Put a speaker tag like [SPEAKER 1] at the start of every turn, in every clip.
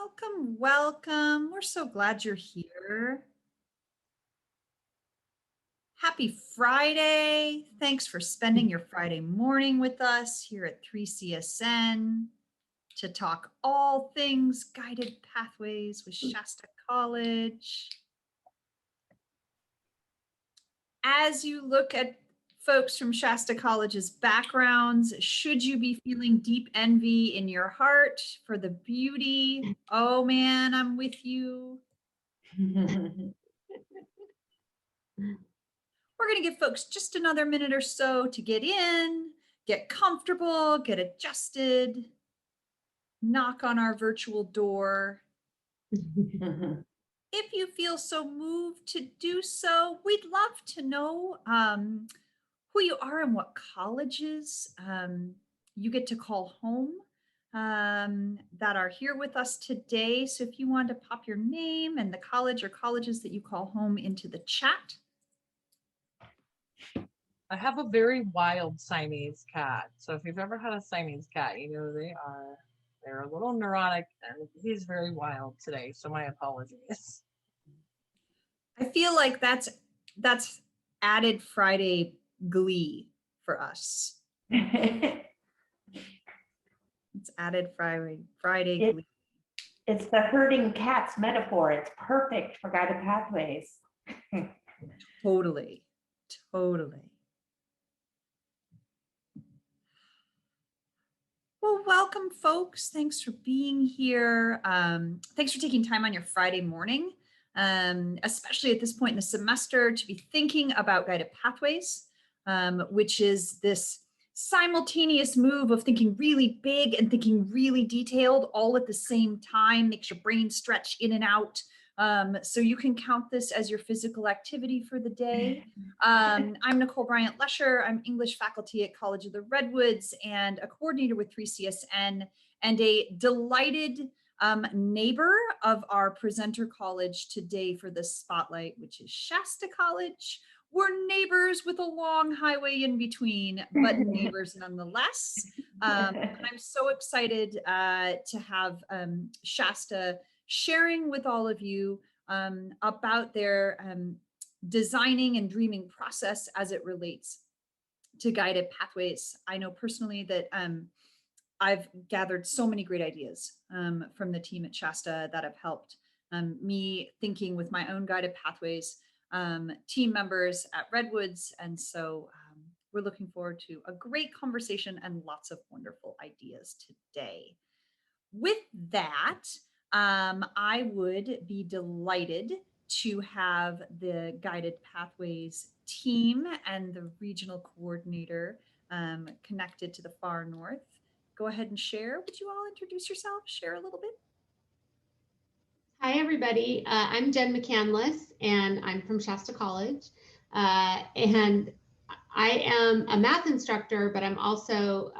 [SPEAKER 1] Welcome, welcome. We're so glad you're here. Happy Friday. Thanks for spending your Friday morning with us here at 3CSN to talk all things guided pathways with Shasta College. As you look at folks from Shasta College's backgrounds, should you be feeling deep envy in your heart for the beauty? Oh man, I'm with you. We're going to give folks just another minute or so to get in, get comfortable, get adjusted, knock on our virtual door. If you feel so moved to do so, we'd love to know who you are and what colleges you get to call home that are here with us today. So if you want to pop your name and the college or colleges that you call home into the chat.
[SPEAKER 2] I have a very wild Siamese cat. So if you've ever had a Siamese cat, you know they're a little neurotic and he's very wild today. So my apologies.
[SPEAKER 1] I feel like that's added Friday glee for us. It's added Friday glee.
[SPEAKER 3] It's the herding cats metaphor. It's perfect for guided pathways.
[SPEAKER 1] Totally. Well, welcome, folks. Thanks for being here. Thanks for taking time on your Friday morning, especially at this point in the semester, to be thinking about guided pathways, which is this simultaneous move of thinking really big and thinking really detailed all at the same time, makes your brain stretch in and out. So you can count this as your physical activity for the day. I'm Nicole Bryant-Lesher. I'm English faculty at College of the Redwoods and a coordinator with 3CSN and a delighted neighbor of our presenter college today for the spotlight, which is Shasta College. We're neighbors with a long highway in between, but neighbors nonetheless. And I'm so excited to have Shasta sharing with all of you about their designing and dreaming process as it relates to guided pathways. I know personally that I've gathered so many great ideas from the team at Shasta that have helped me thinking with my own guided pathways team members at Redwoods. And so we're looking forward to a great conversation and lots of wonderful ideas today. With that, I would be delighted to have the Guided Pathways team and the regional coordinator connected to the far north. Go ahead and share. Would you all introduce yourself? Share a little bit.
[SPEAKER 4] Hi, everybody. I'm Jen McCandless, and I'm from Shasta College. And I am a math instructor, but I'm also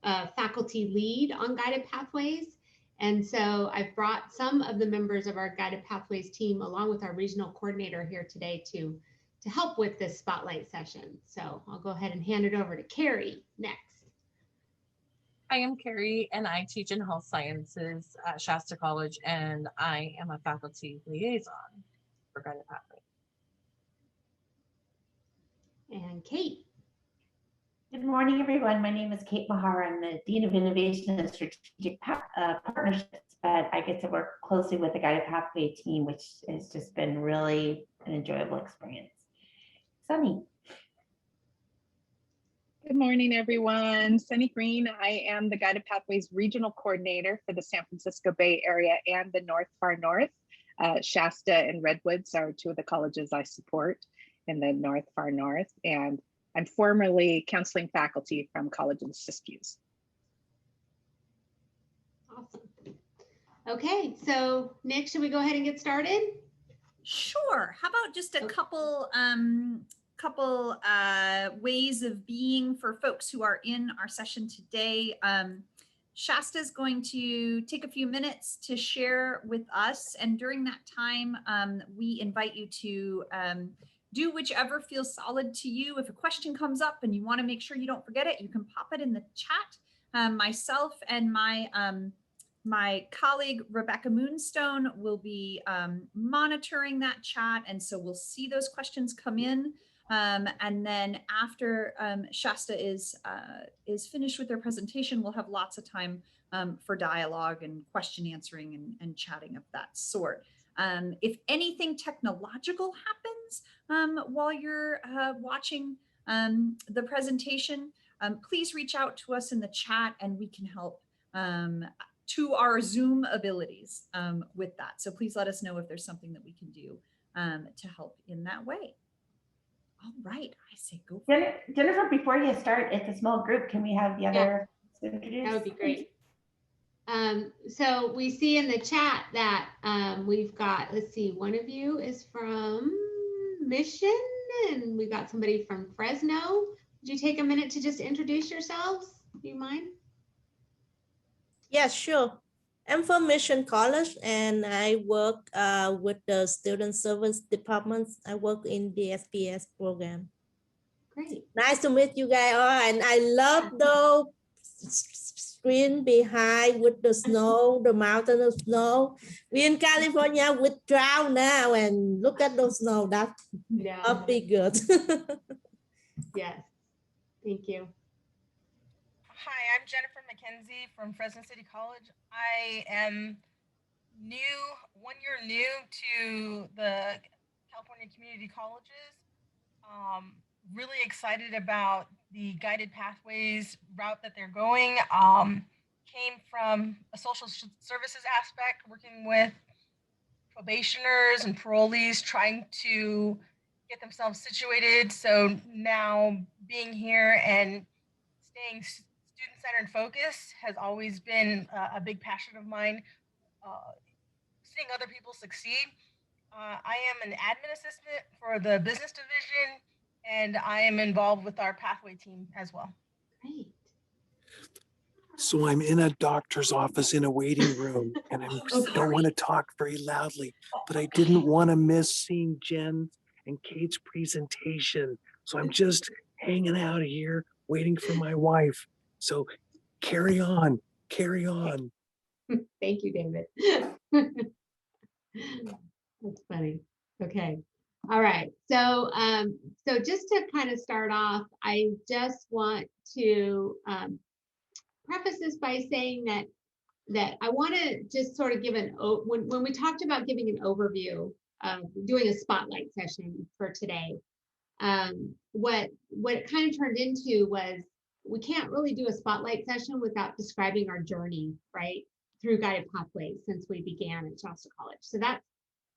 [SPEAKER 4] a faculty lead on Guided Pathways. And so I've brought some of the members of our Guided Pathways team along with our regional coordinator here today to help with this spotlight session. So I'll go ahead and hand it over to Carrie next.
[SPEAKER 2] I am Carrie and I teach in health sciences at Shasta College and I am a faculty liaison for Guided Pathways.
[SPEAKER 4] And Kate.
[SPEAKER 3] Good morning, everyone. My name is Kate Mahar. I'm the Dean of Innovation and Strategic Partnerships, but I get to work closely with the Guided Pathway team, which has just been really an enjoyable experience. Sunny.
[SPEAKER 5] Good morning, everyone. Sunny Green. I am the Guided Pathways Regional Coordinator for the San Francisco Bay Area and the North Far North. Shasta and Redwoods are two of the colleges I support in the North Far North, and I'm formerly counseling faculty from College of the Siskiyous.
[SPEAKER 4] Awesome. Okay, so Nick, should we go ahead and get started?
[SPEAKER 1] Sure. How about just a couple ways of being for folks who are in our session today. Shasta is going to take a few minutes to share with us, and during that time, we invite you to do whichever feels solid to you. If a question comes up and you want to make sure you don't forget it, you can pop it in the chat. Myself and my My colleague, Rebecca Moonstone, will be monitoring that chat. And so we'll see those questions come in. And then after Shasta is finished with their presentation, we'll have lots of time for dialogue and question answering and chatting of that sort. If anything technological happens while you're watching the presentation, please reach out to us in the chat and we can help to our Zoom abilities with that. So please let us know if there's something that we can do to help in that way. All right, I say go for it.
[SPEAKER 3] Jennifer, before you start, it's a small group. Can we have the other introduced?
[SPEAKER 4] That would be great. So we see in the chat that we've got, let's see, one of you is from Mission and we've got somebody from Fresno. Would you take a minute to just introduce yourselves? Do you mind?
[SPEAKER 6] Yes, sure. I'm from Mission College and I work with the Student Service Department. I work in the SPS program.
[SPEAKER 4] Great.
[SPEAKER 6] Nice to meet you guys all. And I love the screen behind with the snow, the mountain of snow. We in California with drought now and look at the snow. That must be good.
[SPEAKER 4] Yes. Thank you.
[SPEAKER 7] Hi, I'm Jennifer McKenzie from Fresno City College. I am new, 1 year new to the California Community Colleges. Really excited about the guided pathways route that they're going. Came from a social services aspect, working with probationers and parolees, trying to get themselves situated. So now being here and staying student-centered focus has always been a big passion of mine. Seeing other people succeed. I am an admin assistant for the business division, and I am involved with our pathway team as well.
[SPEAKER 4] Great.
[SPEAKER 8] So I'm in a doctor's office in a waiting room, and I don't want to talk very loudly, but I didn't want to miss seeing Jen and Kate's presentation. So I'm just hanging out here waiting for my wife. So carry on, carry on.
[SPEAKER 4] Thank you, David. That's funny. Okay. All right. So, so just to kind of start off, I just want to preface this by saying that I want to just sort of give when we talked about giving an overview of doing a spotlight session for today, what it kind of turned into was we can't really do a spotlight session without describing our journey, right, through guided pathways since we began at Shasta College.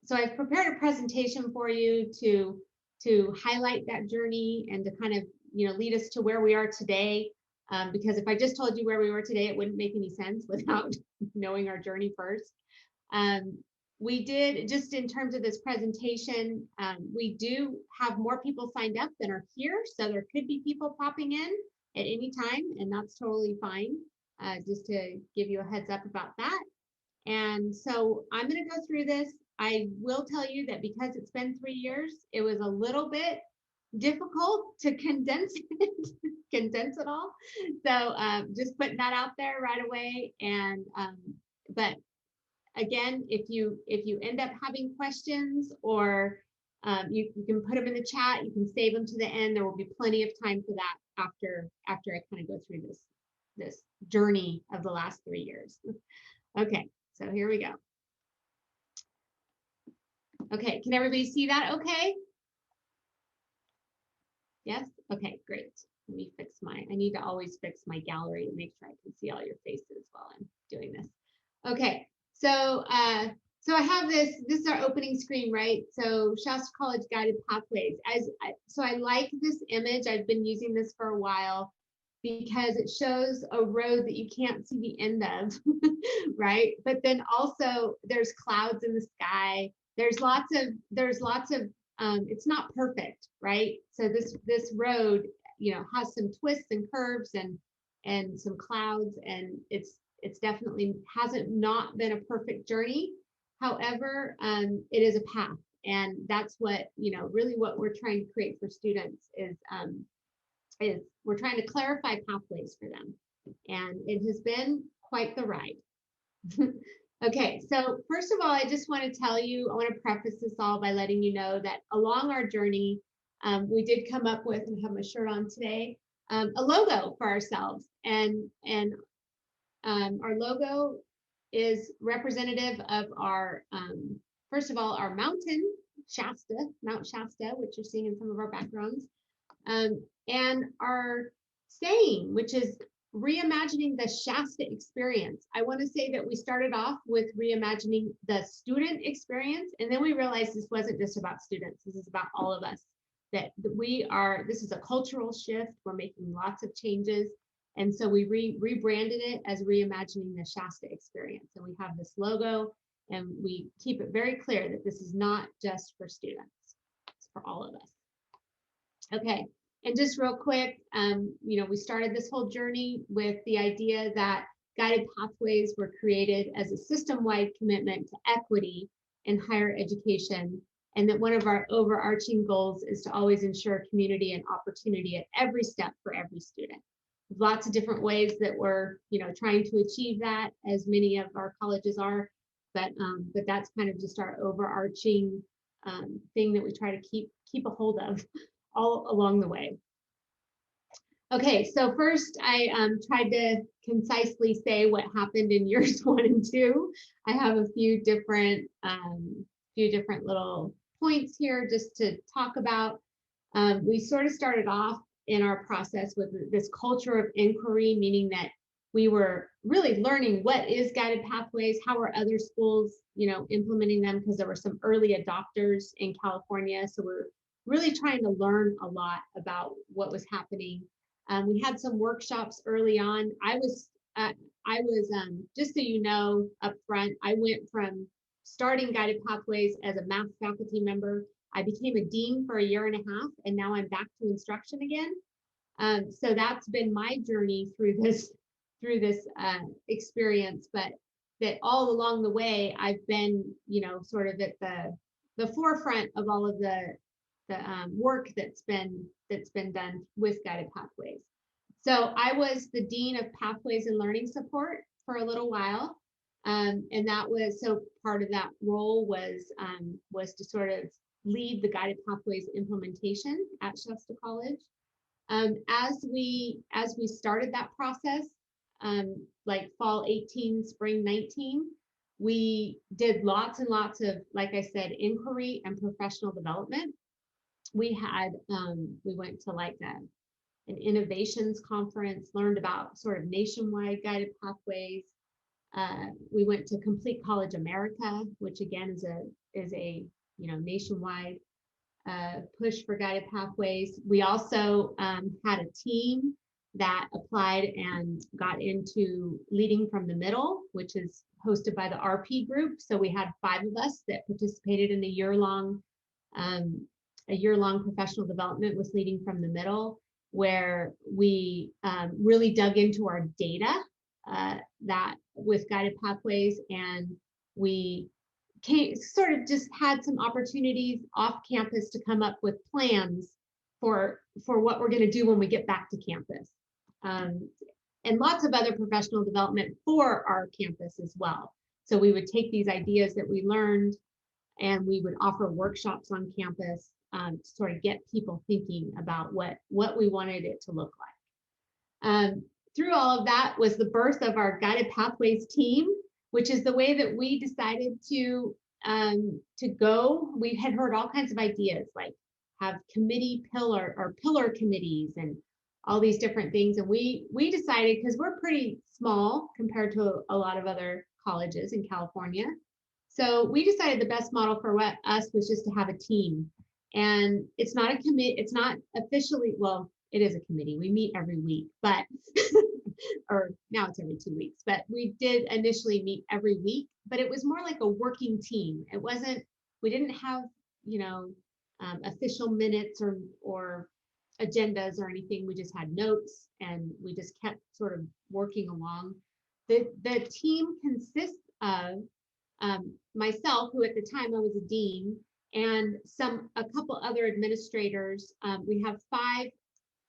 [SPEAKER 4] So I've prepared a presentation for you to highlight that journey and to kind of lead us to where we are today. Because if I just told you where we were today, it wouldn't make any sense without knowing our journey first. We did, just in terms of this presentation, we do have more people signed up than are here. So there could be people popping in at any time, and that's totally fine. Just to give you a heads up about that. And so I'm going to go through this. I will tell you that because it's been 3 years, it was a little bit difficult to condense it all. So just putting that out there right away. And but again, if you end up having questions or you can put them in the chat, you can save them to the end. There will be plenty of time for that after I kind of go through this journey of the last 3 years. Okay, so here we go. Okay, can everybody see that okay? Yes? Okay, great. Let me I need to always fix my gallery to make sure I can see all your faces while I'm doing this. Okay, so so I have this is our opening screen, right? So Shasta College Guided Pathways. So I like this image. I've been using this for a while because it shows a road that you can't see the end of, right? But then also there's clouds in the sky. There's lots of it's not perfect, right? So this road, has some twists and curves and some clouds, and it's definitely hasn't not been a perfect journey. However, it is a path, and that's what really what we're trying to create for students is we're trying to clarify pathways for them, and it has been quite the ride. Okay, so first of all, I just want to tell you, I want to preface this all by letting you know that along our journey, we did come up with, and have my shirt on today, a logo for ourselves. And our logo is representative of our, first of all, our mountain, Shasta, Mount Shasta, which you're seeing in some of our backgrounds, and our saying, which is reimagining the Shasta experience. I want to say that we started off with reimagining the student experience, and then we realized this wasn't just about students, this is about all of us, that this is a cultural shift, we're making lots of changes. And so we rebranded it as reimagining the Shasta experience. And we have this logo, and we keep it very clear that this is not just for students, it's for all of us. Okay, and just real quick, we started this whole journey with the idea that guided pathways were created as a system-wide commitment to equity in higher education, and that one of our overarching goals is to always ensure community and opportunity at every step for every student. Lots of different ways that we're, trying to achieve that, as many of our colleges are, but that's kind of just our overarching thing that we try to keep a hold of all along the way. Okay, so first I tried to concisely say what happened in years 1 and 2. I have a few different little points here just to talk about. We sort of started off in our process with this culture of inquiry, meaning that we were really learning what is guided pathways, how are other schools, implementing them, because there were some early adopters in California. So we're really trying to learn a lot about what was happening. We had some workshops early on. I was just so you know up front, I went from starting guided pathways as a math faculty member. I became a dean for a year and a half, and now I'm back to instruction again. So that's been my journey through this experience. But that all along the way, I've been, sort of at the forefront of all of the work that's been done with guided pathways. So I was the dean of pathways and learning support for a little while. And that was, so part of that role was to sort of lead the guided pathways implementation at Shasta College. As we started that process, like fall 18, spring 19, we did lots and lots of, like I said, inquiry and professional development. We went to like an innovations conference, learned about sort of nationwide guided pathways. We went to Complete College America, which again is a nationwide push for guided pathways. We also had a team that applied and got into Leading from the Middle, which is hosted by the RP group. So we had 5 of us that participated in a year-long professional development with Leading from the Middle, where we really dug into our data that with guided pathways, and we sort of just had some opportunities off campus to come up with plans for what we're going to do when we get back to campus, and lots of other professional development for our campus as well. So we would take these ideas that we learned, and we would offer workshops on campus to sort of get people thinking about what we wanted it to look like. Through all of that was the birth of our Guided Pathways team, which is the way that we decided to go. We had heard all kinds of ideas, like have pillar committees and all these different things. And we decided, because we're pretty small compared to a lot of other colleges in California, so we decided the best model for us was just to have a team. And it's not a committee, it's not officially, well, it is a committee. We meet every week, but or now it's every 2 weeks, but we did initially meet every week, but it was more like a working team. It wasn't, we didn't have, official minutes or agendas or anything. We just had notes, and we just kept sort of working along. The team consists of myself, who at the time I was a dean, and a couple other administrators. We have 5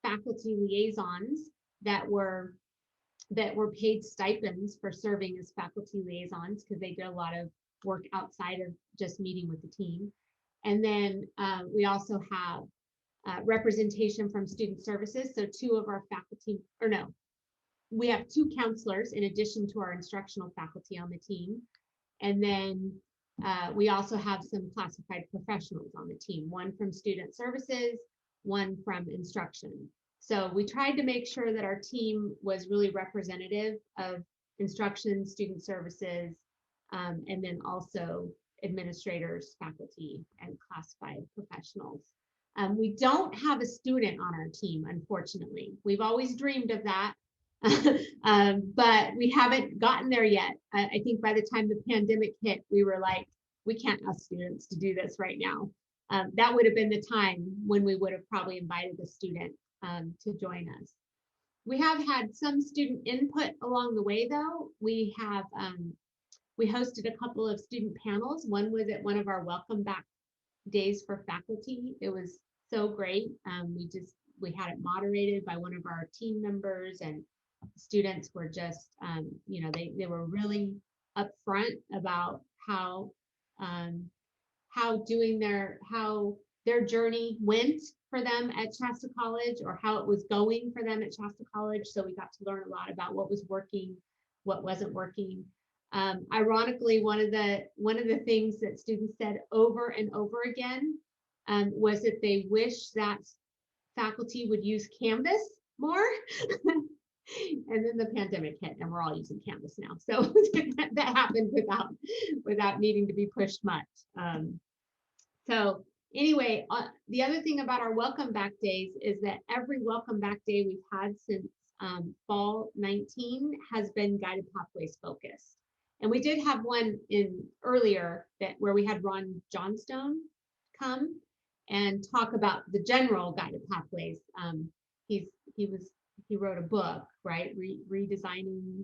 [SPEAKER 4] faculty liaisons that were that were paid stipends for serving as faculty liaisons because they did a lot of work outside of just meeting with the team. And then we also have representation from student services. So two of our faculty, or no, we have two counselors in addition to our instructional faculty on the team. And then we also have some classified professionals on the team, one from student services, one from instruction. So we tried to make sure that our team was really representative of instruction, student services, and then also administrators, faculty, and classified professionals. We don't have a student on our team, unfortunately. We've always dreamed of that, but we haven't gotten there yet. I think by the time the pandemic hit, we were like, we can't ask students to do this right now. That would have been the time when we would have probably invited a student to join us. We have had some student input along the way, though. We have we hosted a couple of student panels. One was at one of our welcome back days for faculty. It was so great. We had it moderated by one of our team members, and students were just, you know, they were really upfront about how their journey went for them at Shasta College, or how it was going for them at Shasta College. So we got to learn a lot about what was working, what wasn't working. Ironically, one of the things that students said over and over again was that they wish that faculty would use Canvas more. And then the pandemic hit, and we're all using Canvas now. So that happened without needing to be pushed much. So anyway, the other thing about our welcome back days is that every welcome back day we've had since fall 19 has been guided pathways focused. And we did have one earlier where we had Ron Johnstone come and talk about the general guided pathways. He wrote a book, right? Redesigning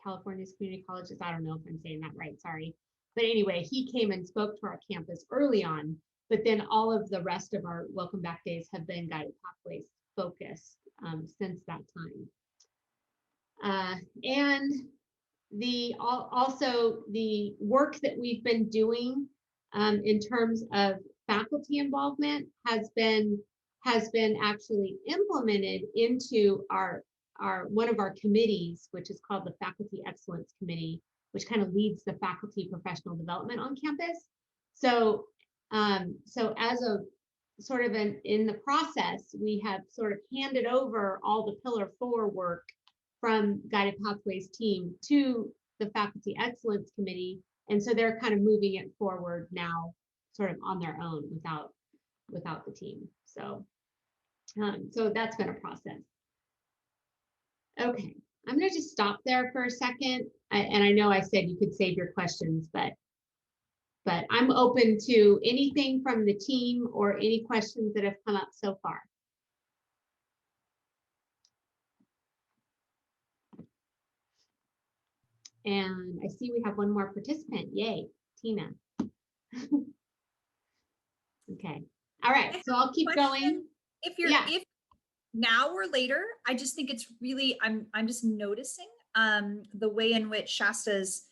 [SPEAKER 4] California's community colleges. I don't know if I'm saying that right, sorry. But anyway, he came and spoke to our campus early on, but then all of the rest of our welcome back days have been guided pathways focused since that time. And also the work that we've been doing in terms of faculty involvement has been actually implemented into one of our committees, which is called the Faculty Excellence Committee, which kind of leads the faculty professional development on campus. So as a sort of in the process, we have sort of handed over all the Pillar 4 work from Guided Pathways team to the Faculty Excellence Committee. And so they're kind of moving it forward now sort of on their own without the team. So that's been a process. Okay, I'm gonna just stop there for a second. And I know I said you could save your questions, but I'm open to anything from the team or any questions that have come up so far. And I see we have one more participant. Yay, Tina. Okay. All right. So I'll keep going.
[SPEAKER 1] If now or later, I just think it's really, I'm just noticing the way in which Shasta's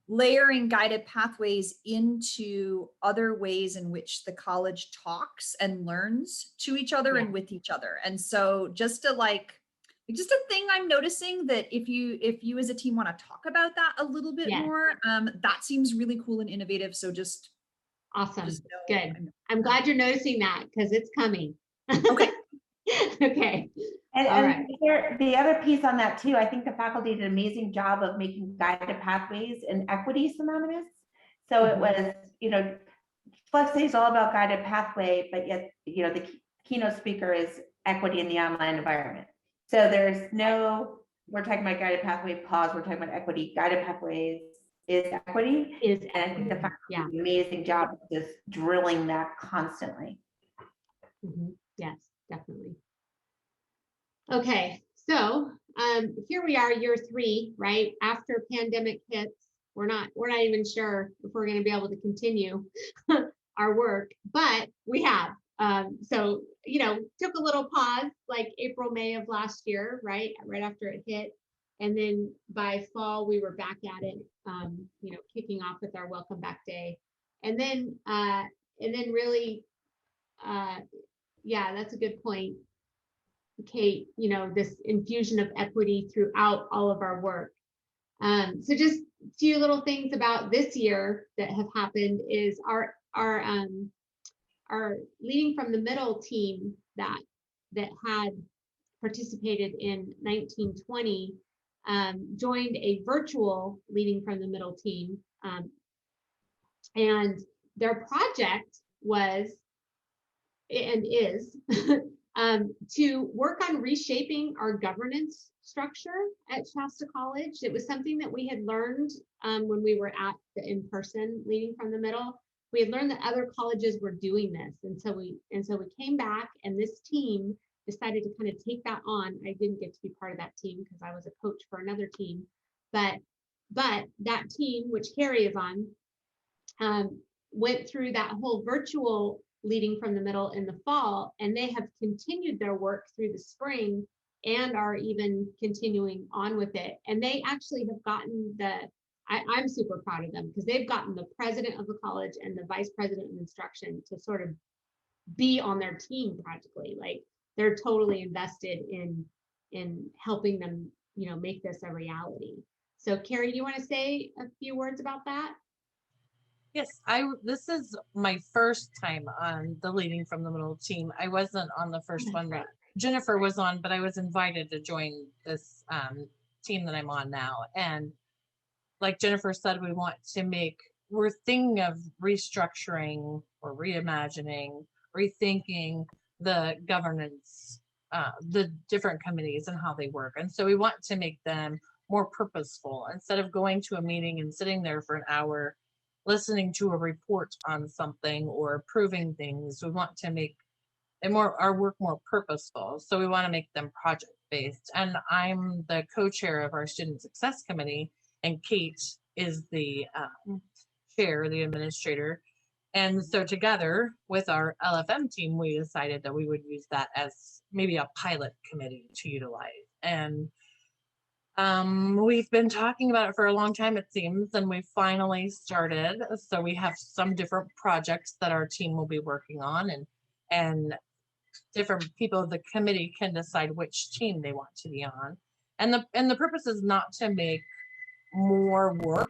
[SPEAKER 1] layering guided pathways into other ways in which the college talks and learns to each other and with each other. And so just a thing I'm noticing, that if you as a team want to talk about that a little bit more, that seems really cool and innovative. So just
[SPEAKER 4] awesome. Good. I'm glad you're noticing that, because it's coming.
[SPEAKER 1] Okay.
[SPEAKER 4] Okay.
[SPEAKER 3] And the other piece on that too, I think the faculty did an amazing job of making guided pathways and equity synonymous. So it was, Flex Day is all about guided pathway, but yet, the keynote speaker is equity in the online environment. So we're talking about guided pathway, pause, we're talking about equity. Guided pathways is equity. And I think the faculty did an amazing job of just drilling that constantly.
[SPEAKER 4] Yes, definitely. Okay, so here we are, year 3, right? After pandemic hits, we're not even sure if we're going to be able to continue our work, but we have. So took a little pause, like April, May of last year, right after it hit. And then by fall, we were back at it, kicking off with our Welcome Back Day. And then really, yeah, that's a good point, Kate, this infusion of equity throughout all of our work. So just a few little things about this year that have happened is our Leading from the Middle team that had participated in 1920 joined a virtual Leading from the Middle team, and their project was and is to work on reshaping our governance structure at Shasta College. It was something that we had learned when we were at the in-person Leading from the Middle. We had learned that other colleges were doing this, and so we came back, and this team decided to kind of take that on. I didn't get to be part of that team because I was a coach for another team, but that team, which Carrie is on, went through that whole virtual Leading from the Middle in the fall, and they have continued their work through the spring and are even continuing on with it. And they actually have gotten I'm super proud of them because they've gotten the president of the college and the vice president of instruction to sort of be on their team practically. Like, they're totally invested in helping them, make this a reality. So Carrie, do you want to say a few words about that?
[SPEAKER 2] Yes, this is my first time on the Leading from the Middle team. I wasn't on the first one that Jennifer was on, but I was invited to join this team that I'm on now. And like Jennifer said, we're thinking of restructuring or reimagining, rethinking the governance, the different committees and how they work. And so we want to make them more purposeful. Instead of going to a meeting and sitting there for an hour listening to a report on something or approving things, we want to make our work more purposeful. So we want to make them project based. And I'm the co-chair of our student success committee, and Kate is the chair, the administrator. And so together with our LFM team, we decided that we would use that as maybe a pilot committee to utilize. And we've been talking about it for a long time, it seems, and we finally started. So we have some different projects that our team will be working on, and different people of the committee can decide which team they want to be on. And the purpose is not to make more work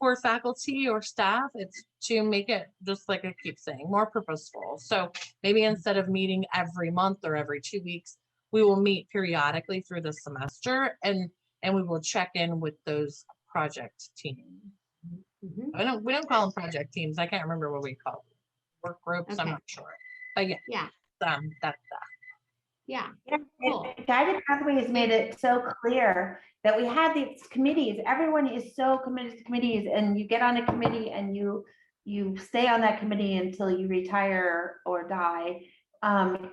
[SPEAKER 2] for faculty or staff. It's to make it, just like I keep saying, more purposeful. So maybe instead of meeting every month or every 2 weeks, we will meet periodically through the semester, and we will check in with those project teams. Mm-hmm. We don't call them project teams. I can't remember what we call them. Work groups. Okay. I'm not sure. But yeah. That's that.
[SPEAKER 4] Yeah.
[SPEAKER 3] Cool. Guided Pathways made it so clear that we had these committees. Everyone is so committed to committees, and you get on a committee and you stay on that committee until you retire or die. And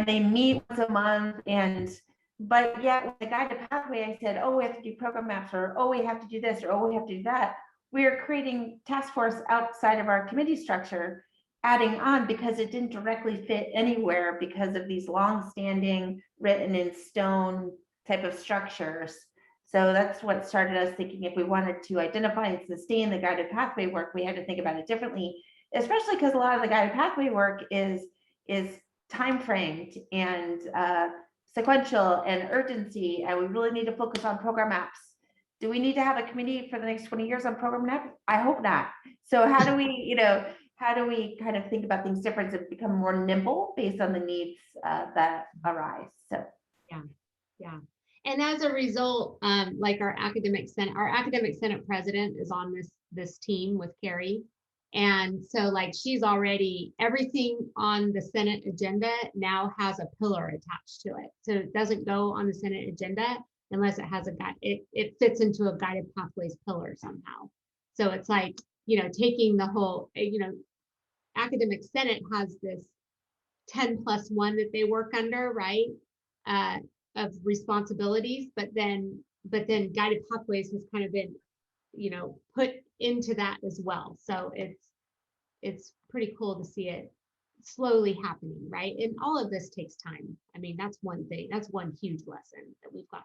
[SPEAKER 3] they meet once a month, but yet with the Guided Pathway, I said, oh, we have to do program maps, or oh, we have to do this, or oh, we have to do that. We are creating task force outside of our committee structure, adding on, because it didn't directly fit anywhere because of these long-standing written in stone type of structures. So that's what started us thinking, if we wanted to identify and sustain the Guided Pathway work, we had to think about it differently, especially because a lot of the Guided Pathway work is time framed and sequential and urgency, and we really need to focus on program maps. Do we need to have a committee for the next 20 years on program maps? I hope not. So how do we, kind of think about things different and become more nimble based on the needs that arise? So
[SPEAKER 4] yeah. And as a result, like our academic senate president is on this team with Carrie. And so like she's already, everything on the Senate agenda now has a pillar attached to it. So it doesn't go on the Senate agenda unless it has it fits into a Guided Pathways pillar somehow. So it's like, taking the whole, academic senate has this 10+1 that they work under, right? Of responsibilities, but then Guided Pathways has kind of been, put into that as well. So it's pretty cool to see it slowly happening, right? And all of this takes time. I mean, that's one thing, that's one huge lesson that we've gotten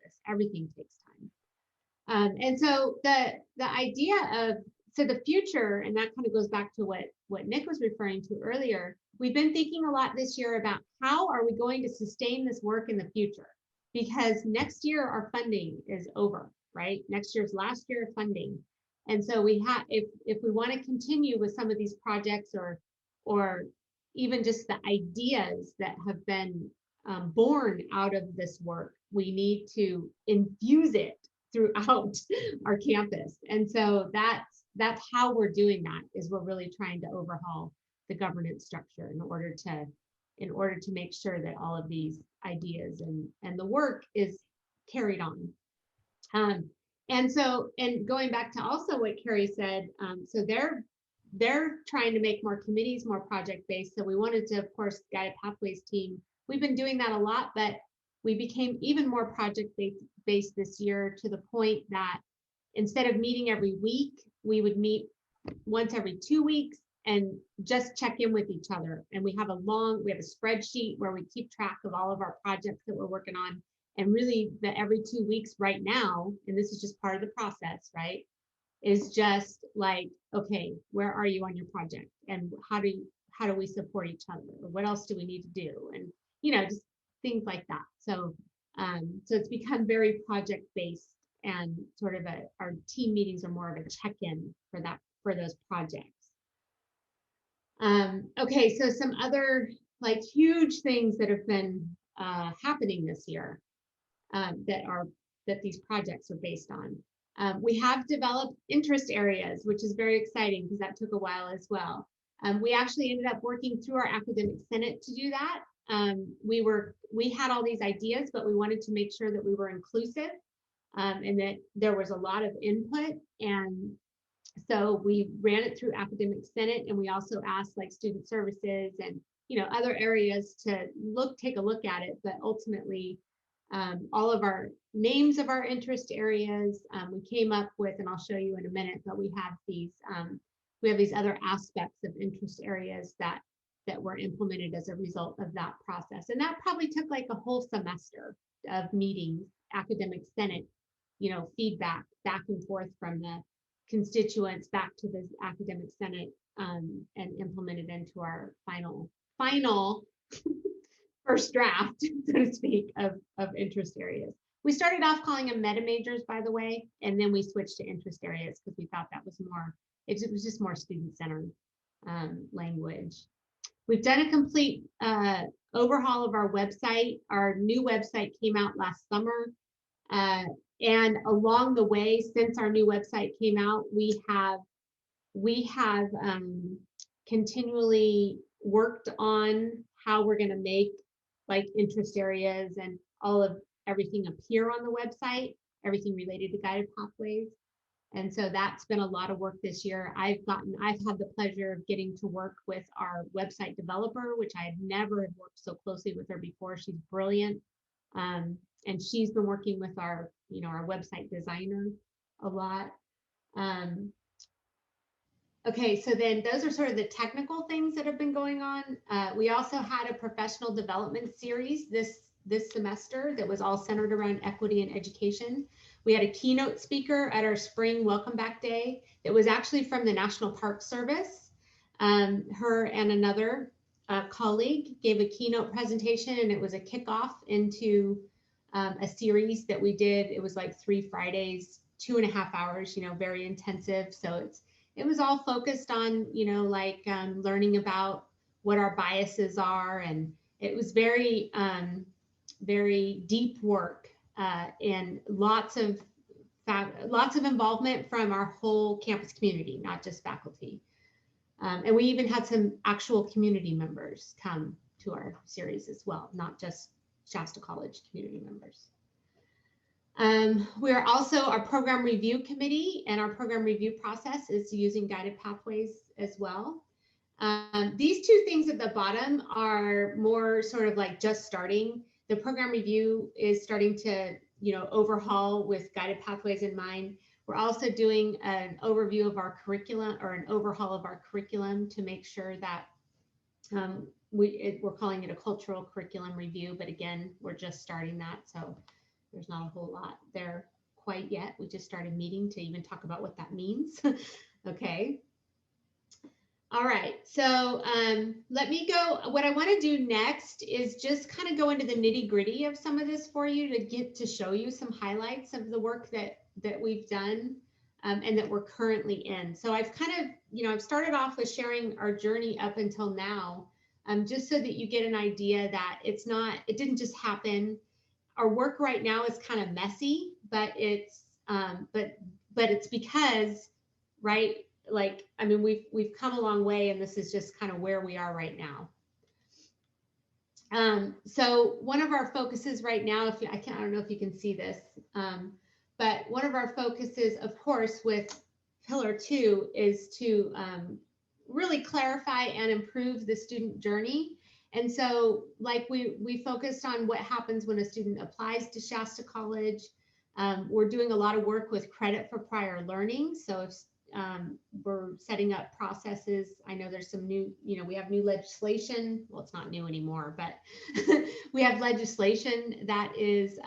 [SPEAKER 4] this. Everything takes time. And so the idea of, so the future, and that kind of goes back to what Nick was referring to earlier, we've been thinking a lot this year about how are we going to sustain this work in the future? Because next year our funding is over, right? Next year's last year of funding. And so we have, if we want to continue with some of these projects or even just the ideas that have been born out of this work, we need to infuse it throughout our campus. And so that's how we're doing that, is we're really trying to overhaul the governance structure in order to make sure that all of these ideas and the work is carried on. And going back to also what Carrie said, so they're trying to make more committees more project-based. So we wanted to, of course, Guided Pathways team, we've been doing that a lot, but we became even more project-based this year, to the point that instead of meeting every week, we would meet once every 2 weeks and just check in with each other. And we have a spreadsheet where we keep track of all of our projects that we're working on. And really, the every 2 weeks right now, and this is just part of the process, right, is just like, okay, where are you on your project? And how do we support each other? Or what else do we need to do? And, just things like that. So it's become very project-based, and sort of our team meetings are more of a check-in for those projects. Okay, so some other like huge things that have been happening this year that these projects are based on. We have developed interest areas, which is very exciting because that took a while as well. We actually ended up working through our academic senate to do that. We had all these ideas, but we wanted to make sure that we were inclusive, and that there was a lot of input. And so we ran it through academic senate, and we also asked like student services and other areas to take a look at it. But ultimately, all of our names of our interest areas we came up with, and I'll show you in a minute. But we have these other aspects of interest areas that were implemented as a result of that process. And that probably took like a whole semester of meetings, academic senate, feedback back and forth from the constituents back to the academic senate, and implemented into our final first draft, so to speak, of interest areas. We started off calling them meta majors, by the way, and then we switched to interest areas because we thought that was more, it was just more student-centered language. We've done a complete overhaul of our website. Our new website came out last summer. And along the way, since our new website came out, we have continually worked on how we're going to make like interest areas and all of everything appear on the website, everything related to Guided Pathways. And so that's been a lot of work this year. I've had the pleasure of getting to work with our website developer, which I had never worked so closely with her before. She's brilliant. And she's been working with our website designer a lot. Okay, so then those are sort of the technical things that have been going on. We also had a professional development series this semester that was all centered around equity and education. We had a keynote speaker at our spring Welcome Back Day that was actually from the National Park Service. Her and another colleague gave a keynote presentation, and it was a kickoff into a series that we did. It was like 3 Fridays, 2.5 hours, very intensive. So it was all focused on, learning about what our biases are. And it was very, very deep work and lots of involvement from our whole campus community, not just faculty. And we even had some actual community members come to our series as well, not just Shasta College community members. We are also our program review committee, and our program review process is using Guided Pathways as well. These two things at the bottom are more sort of like just starting. The program review is starting to, overhaul with Guided Pathways in mind. We're also doing an overview of our curriculum, or an overhaul of our curriculum, to make sure that we're calling it a cultural curriculum review, but again, we're just starting that. So there's not a whole lot there quite yet. We just started meeting to even talk about what that means. Okay. All right, so let me go. What I want to do next is just kind of go into the nitty gritty of some of this for you to get to show you some highlights of the work that we've done and that we're currently in. So I've kind of, I've started off with sharing our journey up until now, just so that you get an idea that it didn't just happen. Our work right now is kind of messy, but it's because, right? Like, I mean, we've come a long way, and this is just kind of where we are right now. So one of our focuses right now, I don't know if you can see this, but one of our focuses, of course, with Pillar 2 is to really clarify and improve the student journey. And so, like, we focused on what happens when a student applies to Shasta College. We're doing a lot of work with credit for prior learning. So if we're setting up processes. I know there's some new, we have new legislation. Well, it's not new anymore, but we have legislation that is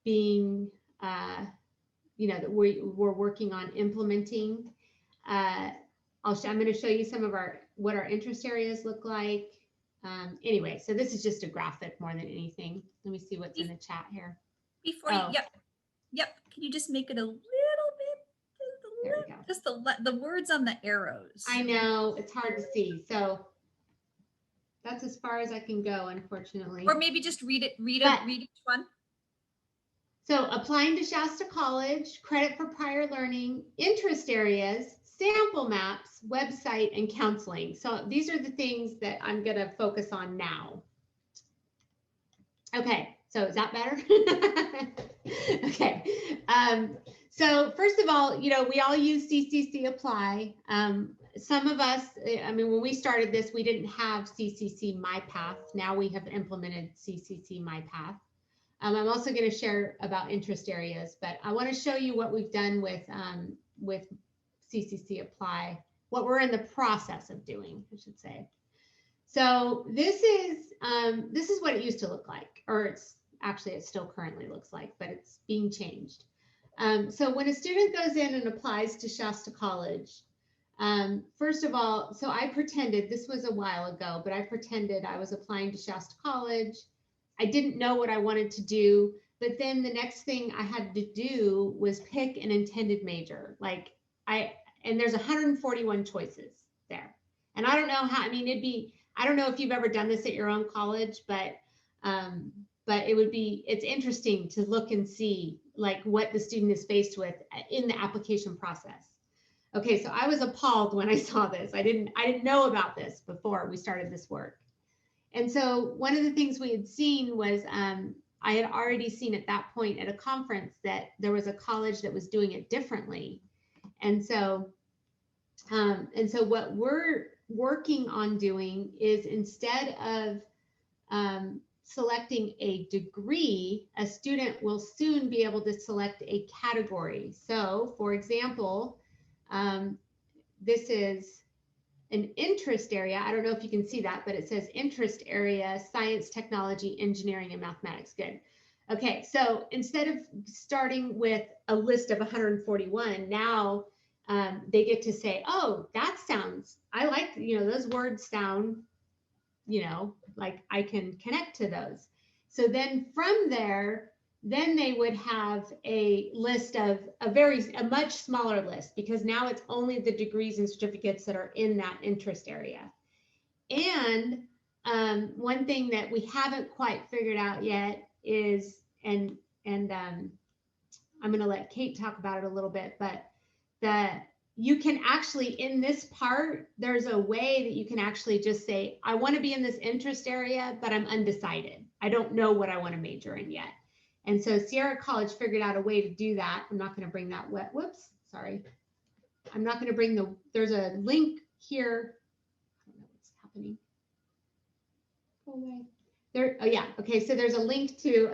[SPEAKER 4] being, that we're working on implementing. I'm going to show you some of what our interest areas look like. Anyway, so this is just a graphic more than anything. Let me see what's in the chat here.
[SPEAKER 1] Before Yep. Can you just make it a little bit?
[SPEAKER 4] There we go.
[SPEAKER 1] Just the words on the arrows.
[SPEAKER 4] I know it's hard to see, so that's as far as I can go, unfortunately.
[SPEAKER 1] Or maybe just read each one.
[SPEAKER 4] So applying to Shasta College, credit for prior learning, interest areas, sample maps, website, and counseling. So these are the things that I'm going to focus on now. Okay, so is that better? Okay. So first of all, we all use CCC Apply. Some of us, when we started this, we didn't have CCC MyPath. Now we have implemented CCC MyPath. I'm also going to share about interest areas, but I want to show you what we've done with CCC Apply, what we're in the process of doing, I should say. So this is what it used to look like, or it still currently looks like, but it's being changed. So when a student goes in and applies to Shasta College, first of all, so I pretended, this was a while ago, but I pretended I was applying to Shasta College. I didn't know what I wanted to do, but then the next thing I had to do was pick an intended major. And there's 141 choices there. And I don't know how, I don't know if you've ever done this at your own college, but it's interesting to look and see like what the student is faced with in the application process. Okay, so I was appalled when I saw this. I didn't know about this before we started this work. And so one of the things we had seen was I had already seen at that point at a conference that there was a college that was doing it differently. And so what we're working on doing is, instead of selecting a degree, a student will soon be able to select a category. So for example, this is an interest area. I don't know if you can see that, but it says interest area, science, technology, engineering, and mathematics. Good. Okay, so instead of starting with a list of 141, now they get to say, oh, I like, those words sound, like I can connect to those. So then from there, then they would have a list of a much smaller list, because now it's only the degrees and certificates that are in that interest area. And one thing that we haven't quite figured out yet is, and I'm going to let Kate talk about it a little bit, but you can actually, in this part, there's a way that you can actually just say, I want to be in this interest area, but I'm undecided. I don't know what I want to major in yet. And so Sierra College figured out a way to do that. I'm not going to bring that I'm not going to bring there's a link here. I don't know what's happening. Go away. There, oh yeah, okay, so there's a link to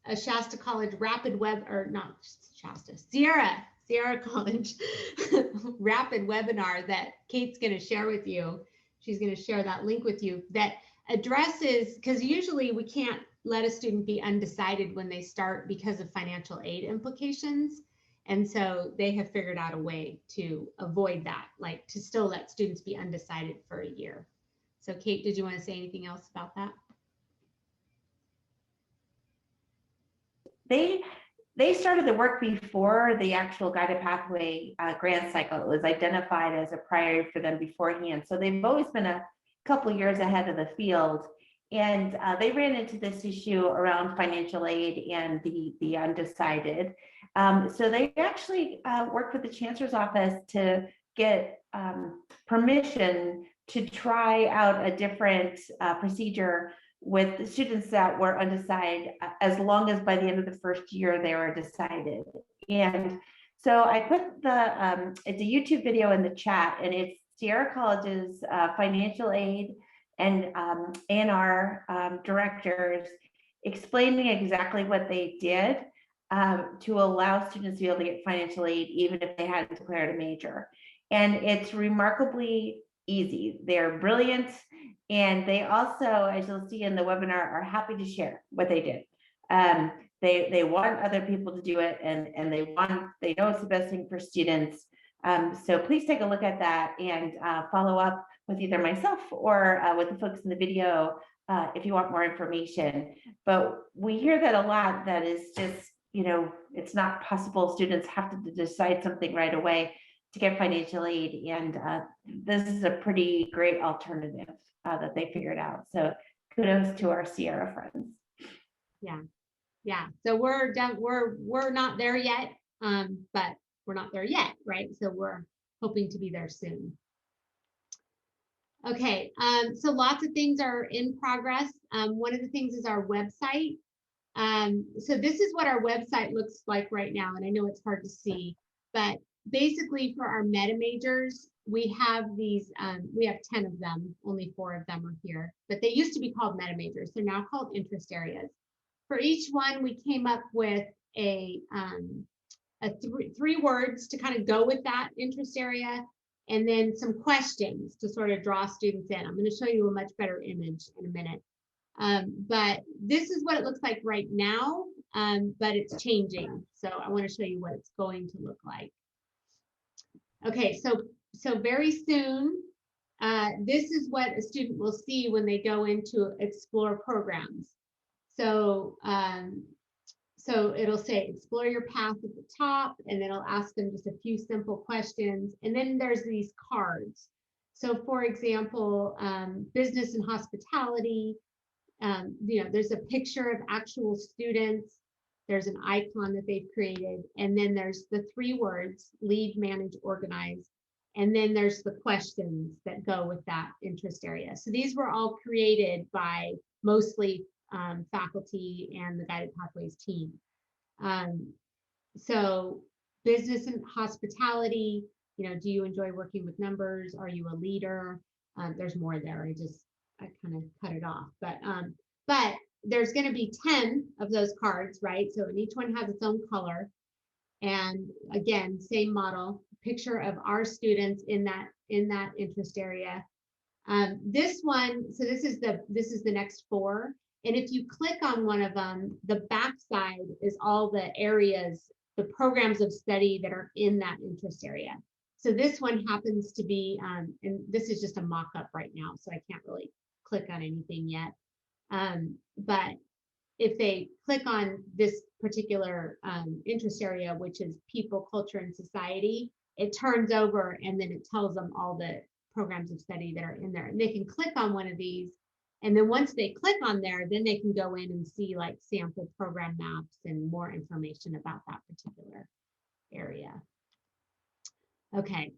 [SPEAKER 4] a Shasta College rapid web, or not Shasta, Sierra College rapid webinar that Kate's going to share with you. She's going to share that link with you that addresses, because usually we can't let a student be undecided when they start because of financial aid implications. And so they have figured out a way to avoid that, like to still let students be undecided for a year. So Kate, did you want to say anything else about that?
[SPEAKER 3] They started the work before the actual guided pathway grant cycle. It was identified as a priority for them beforehand. So they've always been a couple years ahead of the field. And they ran into this issue around financial aid and the undecided. So they actually worked with the Chancellor's office to get permission to try out a different procedure with the students that were undecided, as long as by the end of the first year they were decided. And so I put it's a YouTube video in the chat, and it's Sierra College's financial aid and our directors explaining exactly what they did to allow students to be able to get financial aid even if they hadn't declared a major. And it's remarkably easy. They're brilliant. And they also, as you'll see in the webinar, are happy to share what they did. They want other people to do it, and they know it's the best thing for students. So please take a look at that and follow up with either myself or with the folks in the video if you want more information. But we hear that a lot, that is just, it's not possible. Students have to decide something right away to get financial aid. And this is a pretty great alternative that they figured out. So kudos to our Sierra friends.
[SPEAKER 4] Yeah. So we're done. We're not there yet, but we're not there yet, right? So we're hoping to be there soon. Okay. So lots of things are in progress. One of the things is our website. So this is what our website looks like right now, and I know it's hard to see, but basically for our meta majors, we have these, we have 10 of them, only 4 of them are here, but they used to be called meta majors. They're now called interest areas. For each one, we came up with three words to kind of go with that interest area, and then some questions to sort of draw students in. I'm going to show you a much better image in a minute. But this is what it looks like right now, but it's changing. So I want to show you what it's going to look like. Okay, so very soon, this is what a student will see when they go into explore programs. So, so it'll say explore your path at the top, and then it'll ask them just a few simple questions. And then there's these cards. So for example, business and hospitality, there's a picture of actual students. There's an icon that they've created. And then there's the 3 words, lead, manage, organize. And then there's the questions that go with that interest area. So these were all created by mostly faculty and the Guided Pathways team. So business and hospitality, do you enjoy working with numbers? Are you a leader? There's more there. I kind of cut it off, but there's going to be 10 of those cards, right? So and each one has its own color. And again, same model, picture of our students in that interest area. This one, so this is the next 4. And if you click on one of them, the backside is all the areas, the programs of study that are in that interest area. So this one happens to be, and this is just a mock-up right now, so I can't really click on anything yet. But if they click on this particular interest area, which is people, culture, and society, it turns over and then it tells them all the programs of study that are in there. And they can click on one of these. And then once they click on there, then they can go in and see like sample program maps and more information about that particular area. Okay.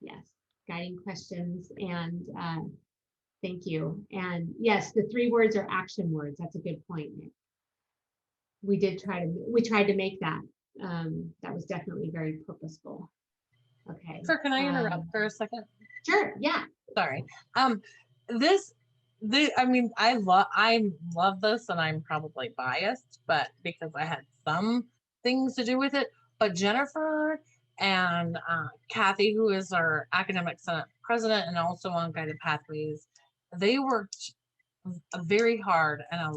[SPEAKER 4] Yes, guiding questions, and thank you. And yes, the 3 words are action words. That's a good point, Nick. We tried to make that. That was definitely very purposeful. Okay.
[SPEAKER 2] Sir, can I interrupt for a second?
[SPEAKER 4] Sure. Yeah.
[SPEAKER 2] Sorry. I mean, I love this, and I'm probably biased, but because I had some things to do with it. But Jennifer and Kathy, who is our academic senate president and also on Guided Pathways, they worked very hard and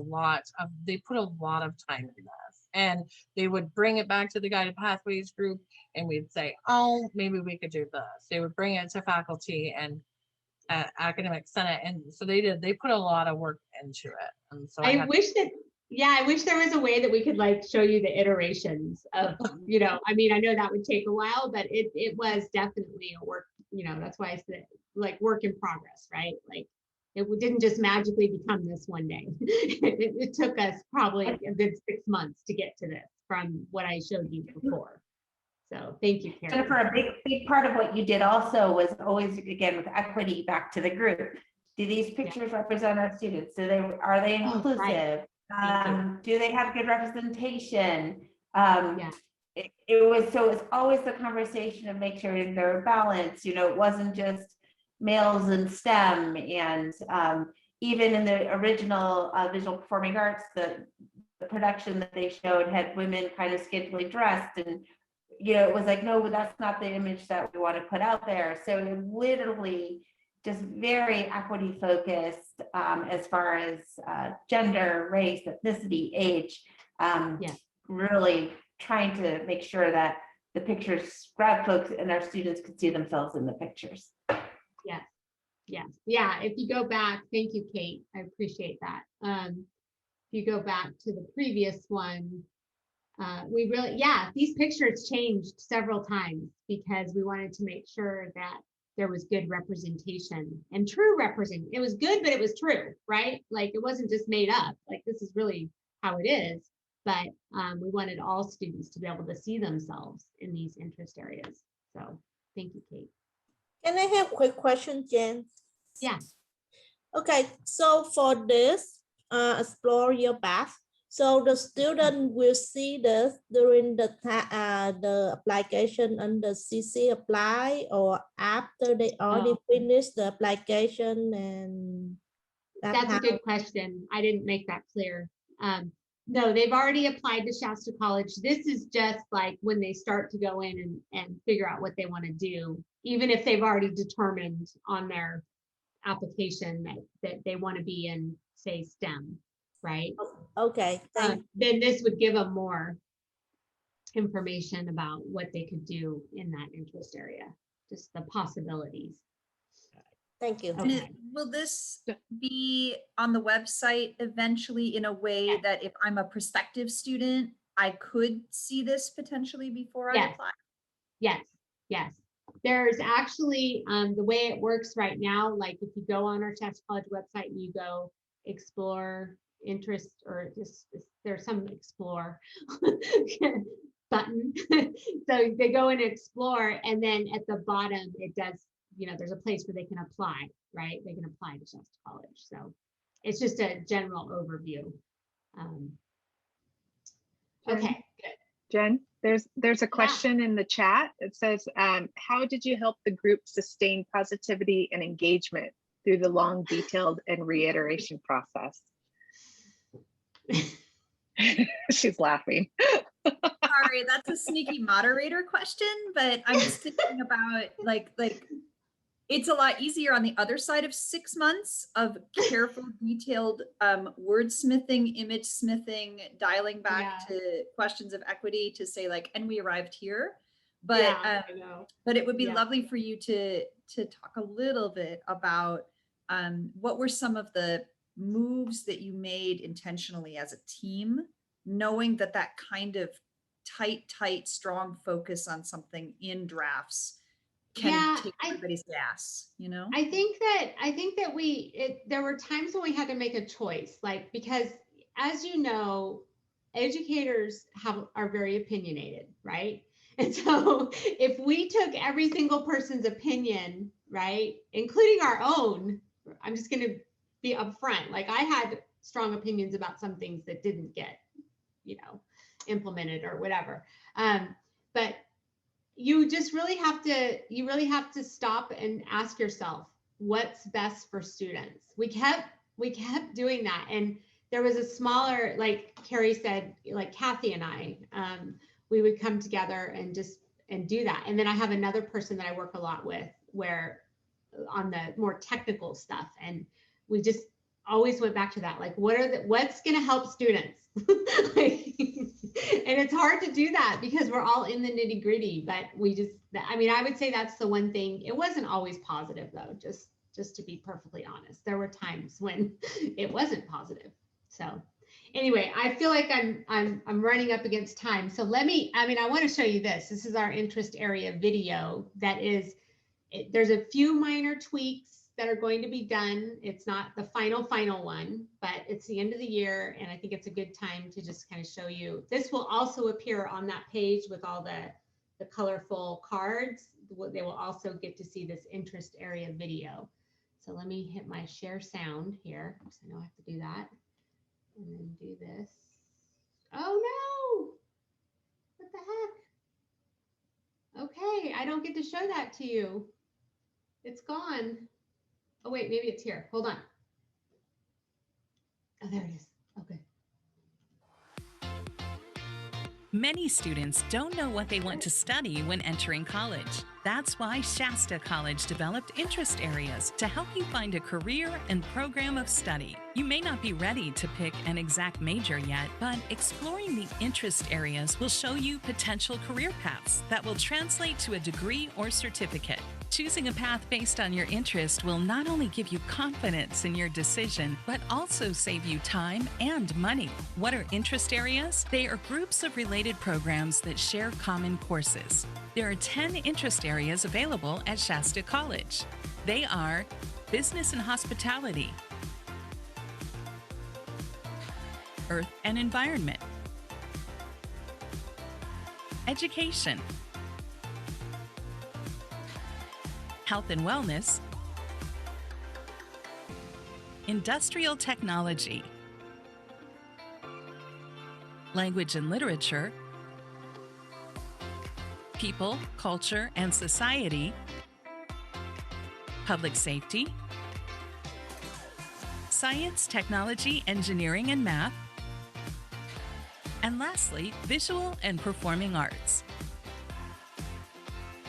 [SPEAKER 2] they put a lot of time in this. And they would bring it back to the Guided Pathways group and we'd say, oh, maybe we could do this. They would bring it to faculty and academic senate. And so they put a lot of work into it. And so
[SPEAKER 4] I wish there was a way that we could like show you the iterations of, I mean, I know that would take a while, but it was definitely a work, that's why I said like work in progress, right? Like it didn't just magically become this one day. It took us probably a good 6 months to get to this from what I showed you before. So thank you, Karen.
[SPEAKER 3] Jennifer, a big part of what you did also was always, again, with equity back to the group. Do these pictures represent our students? Are they inclusive?
[SPEAKER 4] Right.
[SPEAKER 3] Do they have good representation?
[SPEAKER 4] Yeah.
[SPEAKER 3] It was always the conversation of make sure they're balanced. It wasn't just males in STEM, and even in the original visual performing arts, the production that they showed had women kind of scantily dressed, and it was like, no, that's not the image that we want to put out there. So it literally just very equity focused as far as gender, race, ethnicity, age, really trying to make sure that the pictures grab folks and our students could see themselves in the pictures.
[SPEAKER 4] Yeah. If you go back, thank you, Kate. I appreciate that. If you go back to the previous one, these pictures changed several times because we wanted to make sure that there was good representation and true representation. It was good, but it was true, right? Like it wasn't just made up. Like this is really how it is. But we wanted all students to be able to see themselves in these interest areas. So thank you, Kate.
[SPEAKER 6] Can I have a quick question, Jen?
[SPEAKER 4] Yeah.
[SPEAKER 6] Okay, so for this, explore your path. So the student will see this during the application under CC apply, or after they already finish the application, and
[SPEAKER 4] that's a good question. I didn't make that clear. No, they've already applied to Shasta College. This is just like when they start to go in and figure out what they want to do, even if they've already determined on their application that they want to be in, say, STEM, right?
[SPEAKER 6] Okay.
[SPEAKER 4] Then this would give them more information about what they could do in that interest area, just the possibilities.
[SPEAKER 6] Thank you.
[SPEAKER 4] Okay.
[SPEAKER 1] Will this be on the website eventually in a way that if I'm a prospective student, I could see this potentially before I apply?
[SPEAKER 4] Yes. There's actually, the way it works right now, like if you go on our Shasta College website and you go explore interest, or just there's some explore button. So they go and explore, and then at the bottom it does, there's a place where they can apply, right? They can apply to Shasta College. So it's just a general overview. Okay, good.
[SPEAKER 5] Jen, there's a question in the chat. It says, how did you help the group sustain positivity and engagement through the long, detailed, and reiteration process? She's laughing.
[SPEAKER 1] Sorry, that's a sneaky moderator question, but I'm just thinking about like it's a lot easier on the other side of 6 months of careful, detailed wordsmithing, image smithing, dialing back to questions of equity to say like, and we arrived here. But but it would be lovely for you to talk a little bit about what were some of the moves that you made intentionally as a team, knowing that that kind of tight, strong focus on something in drafts can take everybody's gas,
[SPEAKER 4] I think that there were times when we had to make a choice, like, because as you know, educators are very opinionated, right? And so if we took every single person's opinion, right, including our own, I'm just going to be upfront. Like I had strong opinions about some things that didn't get, implemented or whatever. But you just really have to stop and ask yourself, what's best for students? We kept doing that. And there was a smaller, like Carrie said, like Kathy and I, we would come together and do that. And then I have another person that I work a lot with, where on the more technical stuff, and we just always went back to that, like what's going to help students? Like, and it's hard to do that because we're all in the nitty gritty, but I mean, I would say that's the one thing. It wasn't always positive though, just to be perfectly honest. There were times when it wasn't positive. So anyway, I feel like I'm running up against time. So I want to show you this. This is our interest area video that is, there's a few minor tweaks that are going to be done. It's not the final one, but it's the end of the year. And I think it's a good time to just kind of show you. This will also appear on that page with all the colorful cards. They will also get to see this interest area video. So let me hit my share sound here. So I know I have to do that. And then do this. Oh no, what the heck? Okay, I don't get to show that to you. It's gone. Oh wait, maybe it's here. Hold on. Oh, there it is. Okay.
[SPEAKER 9] Many students don't know what they want to study when entering college. That's why Shasta College developed interest areas to help you find a career and program of study. You may not be ready to pick an exact major yet, but exploring the interest areas will show you potential career paths that will translate to a degree or certificate. Choosing a path based on your interest will not only give you confidence in your decision, but also save you time and money. What are interest areas? They are groups of related programs that share common courses. There are 10 interest areas available at Shasta College. They are Business and Hospitality, Earth and Environment, Education, Health and Wellness, Industrial Technology, Language and Literature, People, Culture, and Society, Public Safety, Science, Technology, Engineering, and Math, and lastly, Visual and Performing Arts.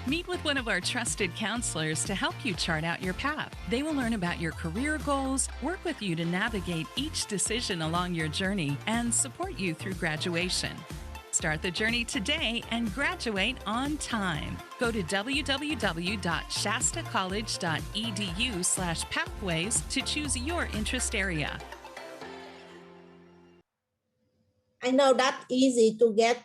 [SPEAKER 9] Meet with one of our trusted counselors to help you chart out your path. They will learn about your career goals, work with you to navigate each decision along your journey, and support you through graduation. Start the journey today and graduate on time. Go to www.shastacollege.edu/pathways to choose your interest area.
[SPEAKER 6] I know that's easy to get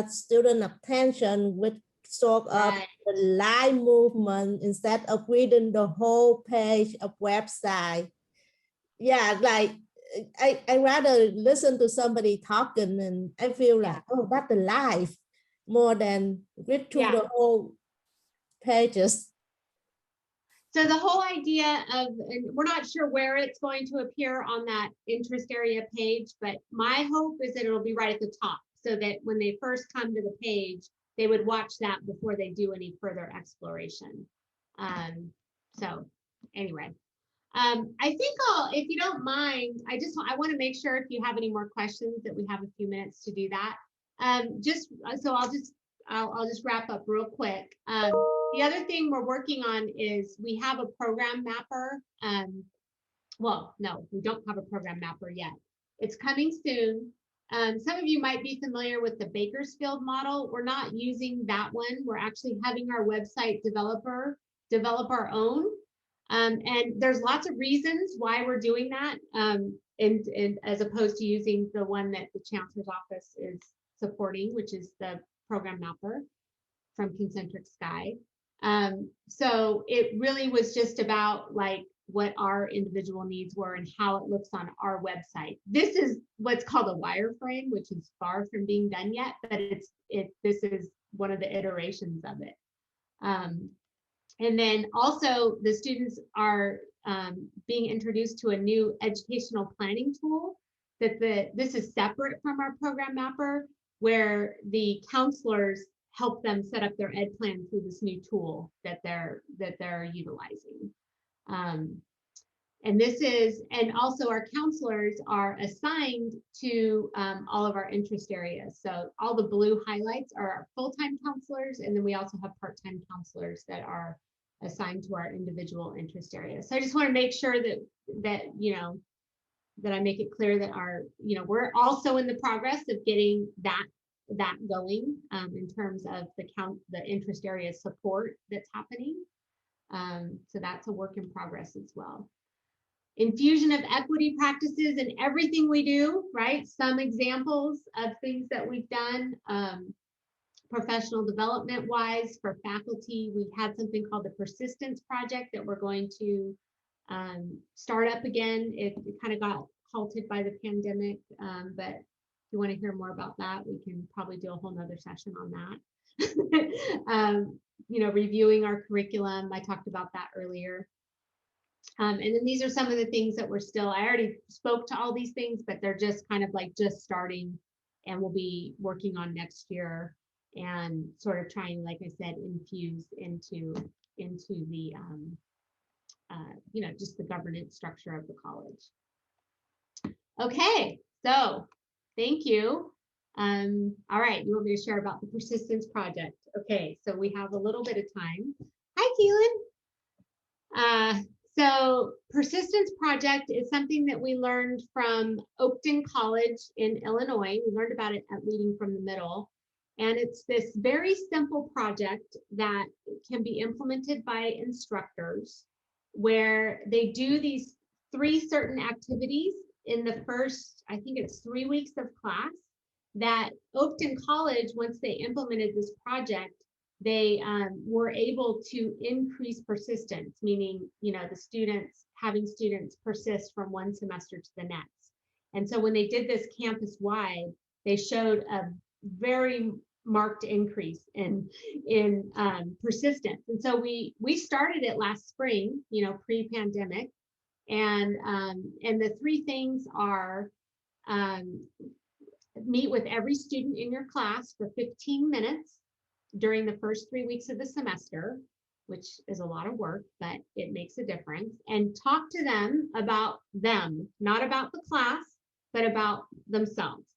[SPEAKER 6] student attention with sort of the live movement instead of reading the whole page of website. Yeah, like I rather listen to somebody talking and I feel like, oh, that's the live more than read through the whole pages.
[SPEAKER 4] So the whole idea of, and we're not sure where it's going to appear on that interest area page, but my hope is that it'll be right at the top so that when they first come to the page, they would watch that before they do any further exploration. So anyway, I think if you don't mind, I want to make sure if you have any more questions that we have a few minutes to do that. I'll just wrap up real quick. The other thing we're working on is we have a program mapper. Well, no, we don't have a program mapper yet. It's coming soon. Some of you might be familiar with the Bakersfield model. We're not using that one. We're actually having our website developer develop our own. And there's lots of reasons why we're doing that, and as opposed to using the one that the Chancellor's Office is supporting, which is the program mapper from Concentric Sky. So it really was just about like what our individual needs were and how it looks on our website. This is what's called a wireframe, which is far from being done yet, but this is one of the iterations of it. And then also the students are being introduced to a new educational planning tool this is separate from our program mapper, where the counselors help them set up their ed plan through this new tool that they're utilizing. And also our counselors are assigned to all of our interest areas. So all the blue highlights are our full-time counselors, and then we also have part-time counselors that are assigned to our individual interest areas. So I just want to make sure that you know that I make it clear that we're also in the progress of getting that going in terms of the interest area support that's happening. So that's a work in progress as well. Infusion of equity practices in everything we do, right? Some examples of things that we've done, professional development wise for faculty. We had something called the Persistence Project that we're going to start up again. It kind of got halted by the pandemic, but if you want to hear more about that, we can probably do a whole nother session on that. Reviewing our curriculum, I talked about that earlier. And then these are some of the things that I already spoke to all these things, but they're just kind of like just starting, and we'll be working on next year and sort of trying, like I said, infuse into the, just the governance structure of the college. Okay, so thank you. All right, you want me to share about the Persistence Project? Okay, so we have a little bit of time. Hi, Keelan. So Persistence Project is something that we learned from Oakton College in Illinois. We learned about it at Leading from the Middle. And it's this very simple project that can be implemented by instructors, where they do these 3 certain activities in the first, I think it's 3 weeks of class, that Oakton College, once they implemented this project, they were able to increase persistence, meaning, having students persist from one semester to the next. And so when they did this campus-wide, they showed a very marked increase in persistence. And so we started it last spring, pre-pandemic. And the 3 things are meet with every student in your class for 15 minutes during the first 3 weeks of the semester, which is a lot of work, but it makes a difference, and talk to them, not about the class, but about themselves.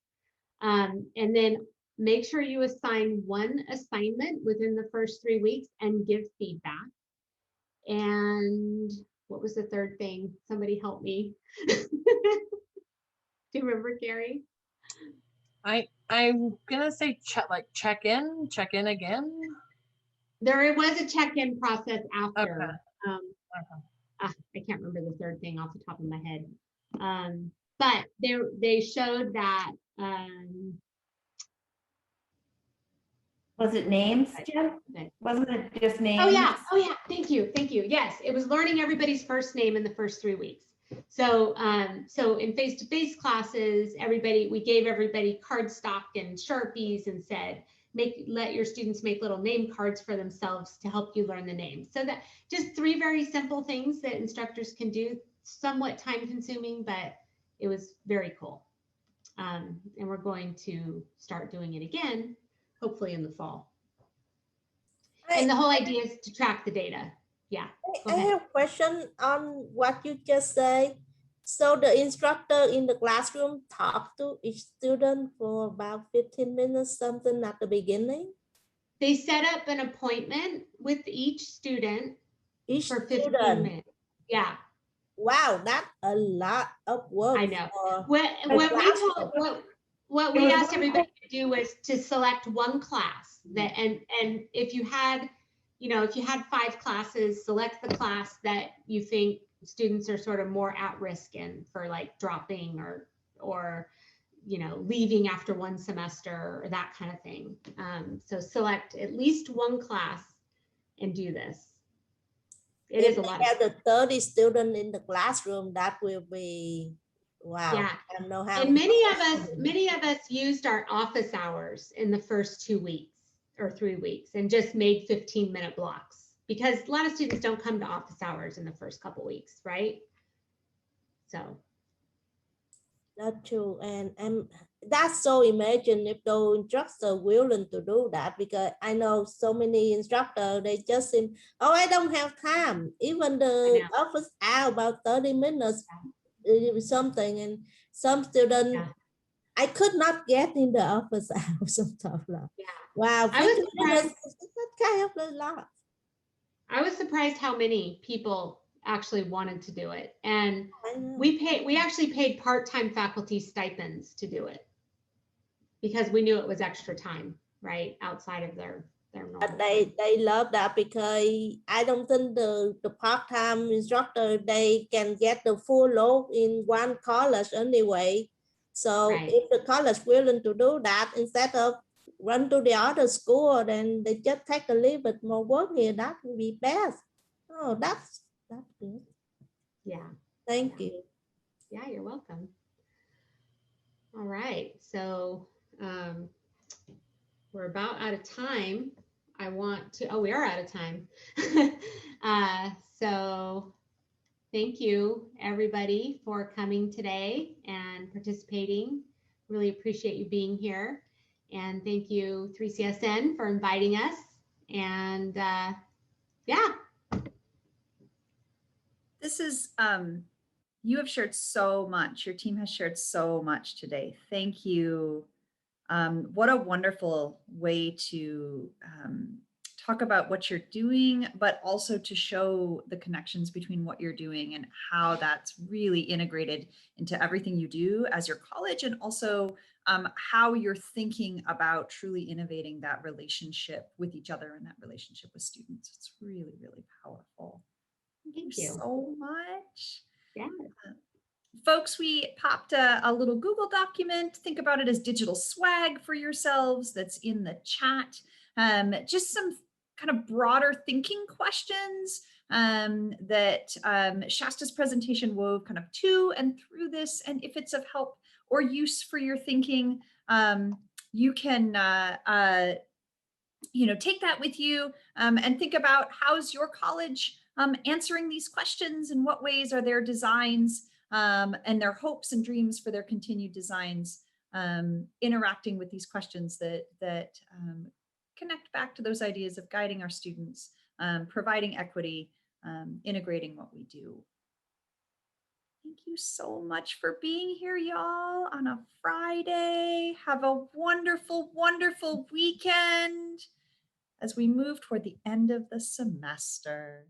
[SPEAKER 4] And then make sure you assign 1 assignment within the first 3 weeks and give feedback. And what was the 3rd thing? Somebody help me. Do you remember, Gary?
[SPEAKER 2] I'm gonna say check in again.
[SPEAKER 4] There was a check-in process after.
[SPEAKER 2] Okay.
[SPEAKER 4] I can't remember the 3rd thing off the top of my head. But they showed that.
[SPEAKER 3] Was it names, Jim? Wasn't it just names?
[SPEAKER 4] Oh yeah. Thank you. Yes, it was learning everybody's first name in the first 3 weeks. So in face-to-face classes, we gave everybody cardstock and Sharpies and said, let your students make little name cards for themselves to help you learn the name. So that just 3 very simple things that instructors can do, somewhat time consuming, but it was very cool. And we're going to start doing it again, hopefully in the fall. And the whole idea is to track the data. Yeah.
[SPEAKER 6] I have a question on what you just said. So the instructor in the classroom talk to each student for about 15 minutes, something at the beginning?
[SPEAKER 4] They set up an appointment with each student for 15 minutes. Yeah.
[SPEAKER 6] Wow, that's a lot of work.
[SPEAKER 4] I know. What we asked everybody to do was to select 1 class that, and if you had 5 classes, select the class that you think students are sort of more at risk in for, like dropping or leaving after 1 semester or that kind of thing. So select at least 1 class and do this. It is a lot.
[SPEAKER 6] If the 30 students in the classroom, that will be wow.
[SPEAKER 4] Yeah.
[SPEAKER 6] I don't know how.
[SPEAKER 4] And many of us used our office hours in the first 2 weeks or 3 weeks and just made 15-minute blocks, because a lot of students don't come to office hours in the first couple weeks, right? So
[SPEAKER 6] that's true. And that's so imagine if the instructor willing to do that, because I know so many instructors, they just seem, I don't have time. Even the office hour about 30 minutes something, and some students I could not get in the office hour sometimes. Wow,
[SPEAKER 4] I was surprised.
[SPEAKER 6] That kind of a lot.
[SPEAKER 4] I was surprised how many people actually wanted to do it. And
[SPEAKER 6] I know.
[SPEAKER 4] we actually paid part-time faculty stipends to do it because we knew it was extra time, right? Outside of their normal
[SPEAKER 6] But
[SPEAKER 4] time.
[SPEAKER 6] they love that because I don't think the part-time instructor, they can get the full load in one college anyway. So
[SPEAKER 4] Right.
[SPEAKER 6] if the college willing to do that, instead of run to the other school, then they just take a little bit more work here, that would be best. Oh, that's good.
[SPEAKER 4] Yeah.
[SPEAKER 6] Thank you.
[SPEAKER 4] Yeah, you're welcome. All right, so we're about out of time. I want to, we are out of time. So thank you everybody for coming today and participating. Really appreciate you being here. And thank you 3CSN for inviting us. And yeah.
[SPEAKER 1] This is, you have shared so much. Your team has shared so much today. Thank you. What a wonderful way to talk about what you're doing, but also to show the connections between what you're doing and how that's really integrated into everything you do as your college, and also how you're thinking about truly innovating that relationship with each other and that relationship with students. It's really, really powerful. Thank you so much.
[SPEAKER 4] Yeah.
[SPEAKER 1] Folks, we popped a little Google document. Think about it as digital swag for yourselves that's in the chat. Just some kind of broader thinking questions that Shasta's presentation wove kind of to and through this. And if it's of help or use for your thinking, you can take that with you and think about how's your college answering these questions, and what ways are their designs and their hopes and dreams for their continued designs interacting with these questions that connect back to those ideas of guiding our students, providing equity, integrating what we do. Thank you so much for being here, y'all, on a Friday. Have a wonderful, wonderful weekend as we move toward the end of the semester.